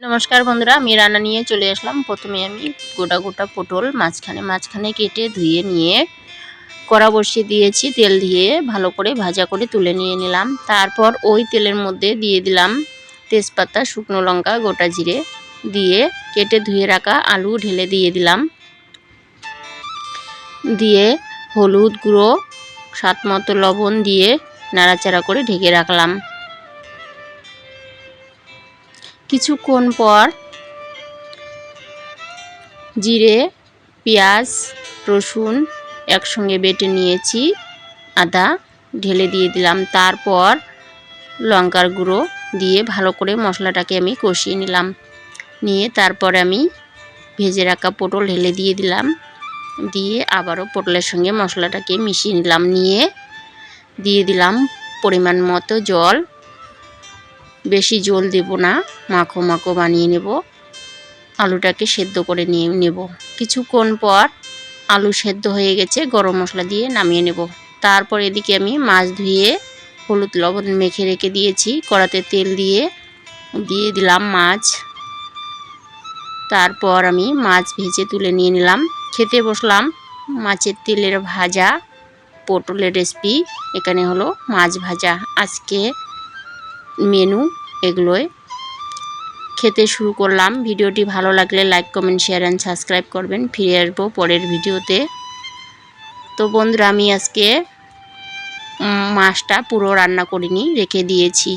नमस्कार बंधुरा आमी रान्ना निये चले आसलाम। प्रथमे आमी गोटा गोटा पोटल माछखाने केटे धुए निये कड़ा बसिए दिएछि। तेल दिए भालो करे भाजा करे तुले निये निलाम। तारपर ओई तेलेर मध्य दिए दिलाम तेजपाता, शुकनो लंका, गोटा जिरे दिए केटे धुए राखा आलू ढेले दिए दिलाम। दिए हलुद गुঁড়ো स्वादमतो लवण दिए नाड़ाचाड़ा करे ढेके राखलाम। কিছুক্ষণ পর জিরে, পেঁয়াজ, রসুন একসঙ্গে বেটে নিয়েছি, আদা ঢেলে দিয়ে দিলাম। তারপর লঙ্কার গুঁড়ো দিয়ে ভালো করে মশলাটাকে আমি কষিয়ে নিলাম। নিয়ে তারপর আমি ভেজে রাখা পটল ঢেলে দিয়ে দিলাম। দিয়ে আবারও পটলের সঙ্গে মশলাটাকে মিশিয়ে নিলাম। নিয়ে দিয়ে দিলাম পরিমাণ মতো জল। বেশি জল দেব না, মাখো মাখো বানিয়ে নেব। আলুটাকে সেদ্ধ করে নিয়ে নেব। কিছুক্ষণ পর আলু সেদ্ধ হয়ে গেছে, গরম মশলা দিয়ে নামিয়ে নেব। তারপর এদিকে আমি মাছ ধুয়ে হলুদ লবণ মেখে রেখে দিয়েছি। কড়াতে তেল দিয়ে দিলাম মাছ। তারপর আমি মাছ ভেজে তুলে নিয়ে নিলাম। খেতে বসলাম। মাছের তেলের ভাজা পটলের রেসিপি এখানে হলো মাছ ভাজা। আজকে মেনু এগুলোই। খেতে শুরু করলাম। ভিডিওটি ভালো লাগলে like comment share and subscribe করবেন। ফিরে আসবো পরের ভিডিওতে। তো বন্ধুরা আমি আজকে মাছটা পুরো রান্না করিনি, রেখে দিয়েছি।